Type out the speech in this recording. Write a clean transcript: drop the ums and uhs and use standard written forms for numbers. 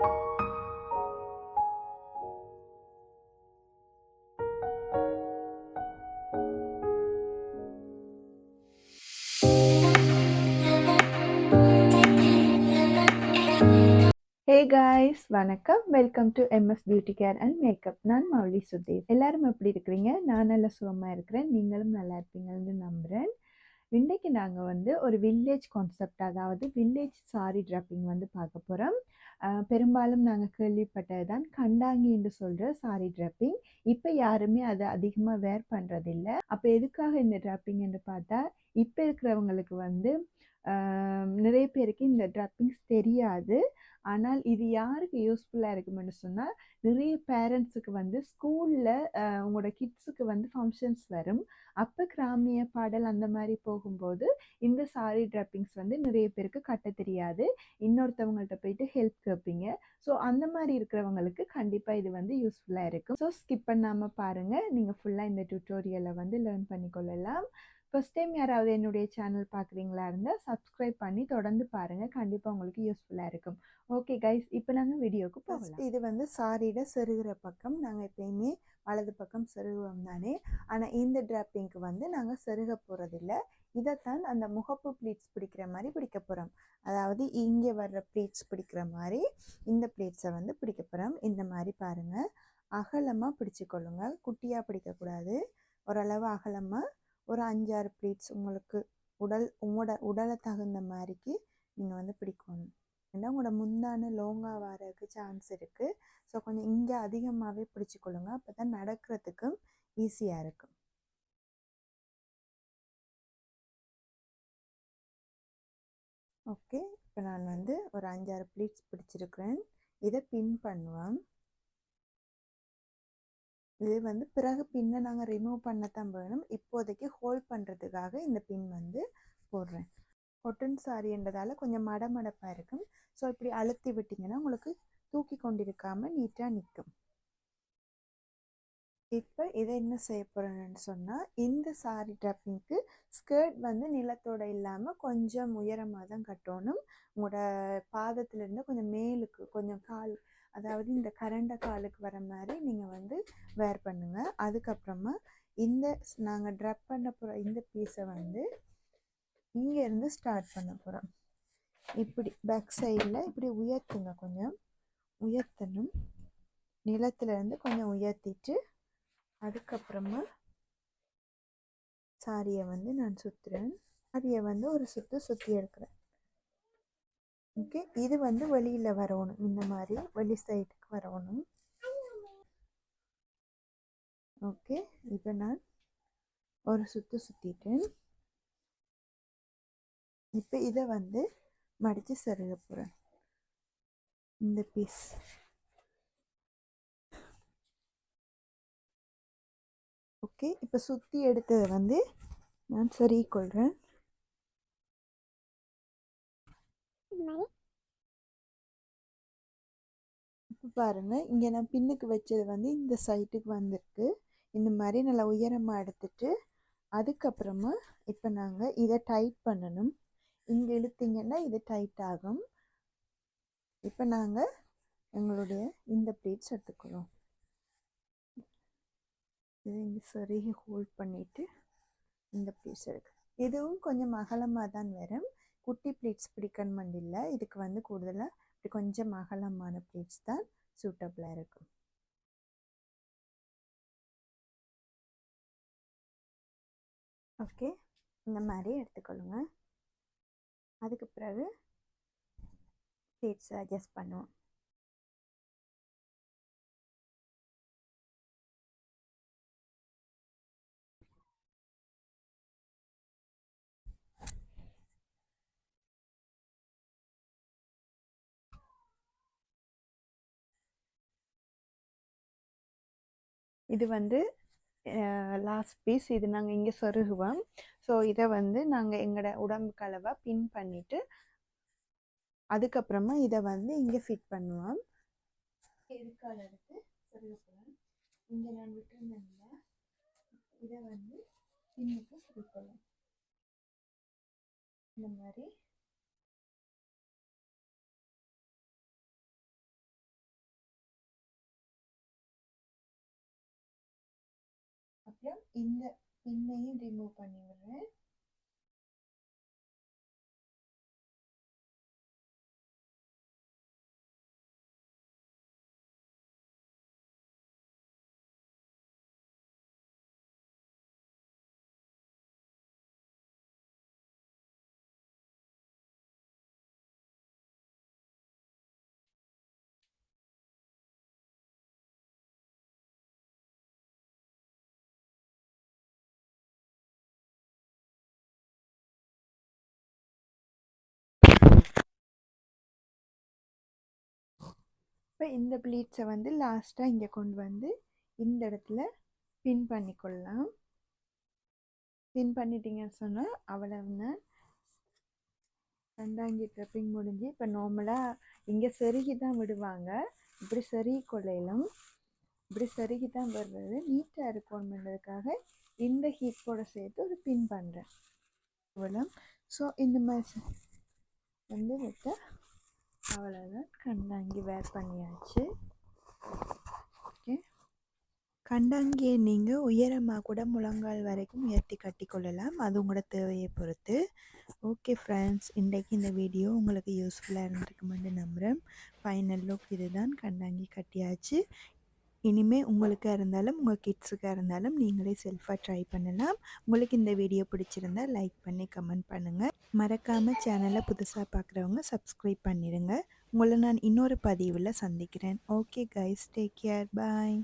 Hey guys, வணக்கம். Welcome to MS beauty care and makeup. நான் மௌலி சுதேஷ். எல்லாரும் எப்படி இருக்கிறீங்க? நான் நல்ல சுகமாக இருக்கிறேன். நீங்களும் நல்லா இருப்பீங்கன்னு நம்புகிறேன். இன்றைக்கு நாங்கள் வந்து ஒரு வில்லேஜ் கான்செப்ட், அதாவது வில்லேஜ் சாரி ட்ராப்பிங் வந்து பார்க்க போகிறோம். பெரும்பாலும் நாங்கள் கேள்விப்பட்டது தான் கண்டாங்கி என்று சொல்கிற சாரி ட்ராப்பிங். இப்போ யாருமே அதை அதிகமாக வேர் பண்ணுறதில்ல. அப்போ எதுக்காக இந்த ட்ராப்பிங் என்று பார்த்தா, இப்போ இருக்கிறவங்களுக்கு வந்து நிறைய பேருக்கு இந்த ட்ராப்பிங்ஸ் தெரியாது. ஆனால் இது யாருக்கு யூஸ்ஃபுல்லாக இருக்குமென்னு சொன்னால், நிறைய பேரண்ட்ஸுக்கு வந்து ஸ்கூலில் உங்களோட கிட்ஸுக்கு வந்து ஃபங்க்ஷன்ஸ் வரும். அப்போ கிராமிய பாடல் அந்த மாதிரி போகும்போது இந்த சாரி ட்ராப்பிங்ஸ் வந்து நிறைய பேருக்கு கட்ட தெரியாது. இன்னொருத்தவங்கள்ட்ட போயிட்டு ஹெல்ப் கேட்பீங்க. ஸோ அந்த மாதிரி இருக்கிறவங்களுக்கு கண்டிப்பாக இது வந்து யூஸ்ஃபுல்லாக இருக்கும். ஸோ ஸ்கிப் பண்ணாமல் பாருங்கள். நீங்கள் ஃபுல்லாக இந்த டியூட்டோரியலை வந்து லேர்ன் பண்ணிக்கொள்ளலாம். ஃபர்ஸ்ட் டைம் யாராவது என்னுடைய சேனல் பார்க்குறீங்களா இருந்தால் சப்ஸ்கிரைப் பண்ணி தொடர்ந்து பாருங்கள். கண்டிப்பாக உங்களுக்கு யூஸ்ஃபுல்லாக இருக்கும். ஓகே கைஸ், இப்போ நாங்கள் வீடியோவுக்கு போகலாம். இது வந்து சாரியோட செருகிற பக்கம். நாங்கள் எப்பயுமே வலது பக்கம் செருகுவோம் தானே. ஆனால் இந்த ட்ராப்பிங்க்கு வந்து நாங்கள் செருக போகிறதில்ல. இதைத்தான் அந்த முகப்பு ப்ளீட்ஸ் பிடிக்கிற மாதிரி பிடிக்க போகிறோம். அதாவது இங்கே வர்ற ப்ளீட்ஸ் பிடிக்கிற மாதிரி இந்த ப்ளீட்ஸை வந்து பிடிக்க போகிறோம். இந்த மாதிரி பாருங்கள், அகலமாக பிடிச்சிக்கொள்ளுங்க. குட்டியாக பிடிக்கக்கூடாது. ஓரளவு அகலமாக ஒரு 5-6 ப்ளீட்ஸ் உங்களுக்கு உங்களோட உடலை தகுந்த மாதிரிக்கு நீங்கள் வந்து பிடிக்கணும். ஏன்னா உங்களோட முந்தான லோங்காக வரதுக்கு சான்ஸ் இருக்குது. ஸோ கொஞ்சம் இங்கே அதிகமாகவே பிடிச்சிக்கொள்ளுங்க. அப்போ தான் நடக்கிறதுக்கும் ஈஸியாக இருக்கும். ஓகே, இப்போ நான் வந்து ஒரு 5-6 ப்ளீட்ஸ் பிடிச்சிருக்கிறேன். இதை பின் பண்ணுவேன். இது வந்து பிறகு பின்னை நாங்கள் ரிமூவ் பண்ணத்தான் வேணும். இப்போதைக்கு ஹோல்ட் பண்ணுறதுக்காக இந்த பின் வந்து போடுறேன். கொட்டன் சாரின்றதால கொஞ்சம் மடமடப்பாக இருக்கும். ஸோ இப்படி அழுத்தி விட்டிங்கன்னா உங்களுக்கு தூக்கி கொண்டிருக்காமல் நீட்டாக நிற்கும். இப்போ இதை என்ன செய்ய போகிறேன்னு சொன்னால், இந்த சாரி ட்ராப்பிங்க்கு ஸ்கர்ட் வந்து நிலத்தோடு இல்லாமல் கொஞ்சம் உயரமாக தான் கட்டணும். உங்களோட பாதத்துலேருந்து கொஞ்சம் மேலுக்கு கொஞ்சம் கால், அதாவது இந்த கரண்ட காலுக்கு வர மாதிரி நீங்கள் வந்து வேர் பண்ணுங்கள். அதுக்கப்புறமா இந்த நாங்கள் ட்ராப் பண்ண போகிற இந்த பீஸை வந்து இங்கேருந்து ஸ்டார்ட் பண்ண போகிறோம். இப்படி பேக் சைடில் இப்படி உயர்த்துங்க. கொஞ்சம் உயர்த்தணும். நிலத்துலேருந்து கொஞ்சம் உயர்த்திட்டு அதுக்கப்புறமா சாரியை வந்து நான் சுற்றுறேன். சாரியை வந்து ஒரு சுற்றி எடுக்கிறேன். ஓகே, இது வந்து வெளியில் வரணும். இந்த மாதிரி வெளி சைடுக்கு வரணும். ஓகே, இப்போ நான் ஒரு சுற்றிட்டேன். இப்போ இதை வந்து மடித்து செருக போகிறேன். இந்த பீஸ் ஓகே. இப்போ சுற்றி எடுத்ததை வந்து நான் செருகிக்கொள்கிறேன். இப்போ பாருங்கள், இங்கே நான் பின்னுக்கு வச்சது வந்து இந்த சைட்டுக்கு வந்திருக்கு. இந்த மாதிரி நல்லா உயரமாக எடுத்துட்டு அதுக்கப்புறமா இப்போ நாங்கள் இதை டைட் பண்ணணும். இங்கே இழுத்திங்கன்னா இது டைட் ஆகும். இப்போ நாங்கள் எங்களுடைய இந்த ப்ளீட்ஸ் எடுத்துக்கிறோம். இதை இங்கே சரியாக ஹோல்ட் பண்ணிவிட்டு இந்த ப்ளீட்ஸ் எடுக்கிறோம். இதுவும் கொஞ்சம் அகலமாக தான் வரும். குட்டி ப்ளீட்ஸ் பிடிக்கணும் இல்லை. இதுக்கு வந்து கூடுதலாக இப்படி கொஞ்சம் அகலமான ப்ளீட்ஸ் தான் சூட்டபிளாக இருக்கும். ஓகே, இந்த மாதிரி எடுத்துக்கொள்ளுங்க. அதுக்கு பிறகு ப்ளீட்ஸை அட்ஜஸ்ட் பண்ணுவோம். இது வந்து லாஸ்ட் பீஸ். இது நாங்கள் இங்கே சொருகுவோம். ஸோ இதை வந்து நாங்கள் எங்களோட உடம்புக்கு அளவாக பின் பண்ணிவிட்டு அதுக்கப்புறமா இதை வந்து இங்கே ஃபிட் பண்ணுவோம். எதுக்கால எடுத்து சொருகப்போம். இங்கே நான் விட்டுருந்தேன். இதை வந்து பின்னுக்கு சொருகலாம். இந்த மாதிரி அப்புறம் இந்த பின்னையும் ரிமூவ் பண்ணி விடுறேன். இப்போ இந்த ப்ளீட்ஸை வந்து லாஸ்ட்டாக இங்கே கொண்டு வந்து இந்த இடத்துல பின் பண்ணிக்கொள்ளலாம். பின் பண்ணிட்டீங்கன்னு சொன்னால் அவ்வளவுதான். கண்டாங்கி ட்ரெப்பிங் முடிஞ்சு இப்போ நார்மலாக இங்கே செருகி தான் விடுவாங்க. இப்படி செருகி கொள்ளையிலும் இப்படி செருகி தான் வர்றது நீட்டாக இருக்கணுன்றதுக்காக இந்த ஹீப்போட சேர்த்து ஒரு பின் பண்ணுறேன். அவ்வளோ. ஸோ இந்த மாதிரி வந்து விட்டு அவ்வளோதான், கண்டாங்கி வேர் பண்ணியாச்சு. ஓகே, கண்டாங்கியை நீங்கள் உயரமாக கூட முழங்கால் வரைக்கும் உயர்த்தி கட்டி கொள்ளலாம். அது உங்களோட தேவையை பொறுத்து. ஓகே ஃப்ரெண்ட்ஸ், இன்றைக்கு இந்த வீடியோ உங்களுக்கு யூஸ்ஃபுல்லாக இருந்திருக்குமென்று நம்புகிறேன். ஃபைனல் லுக் இதுதான், கண்டாங்கி கட்டியாச்சு. இனிமேல் உங்களுக்காக இருந்தாலும் உங்கள் கிட்ஸுக்காக இருந்தாலும் நீங்களே செல்ஃபாக ட்ரை பண்ணலாம். உங்களுக்கு இந்த வீடியோ பிடிச்சிருந்தா லைக் பண்ணி கமெண்ட் பண்ணுங்கள். மறக்காமல் சேனலை புதுசாக பார்க்குறவங்க சப்ஸ்கிரைப் பண்ணிடுங்க. உங்களை நான் இன்னொரு பதிவில் சந்திக்கிறேன். ஓகே கைஸ், டேக் கேர், பாய்.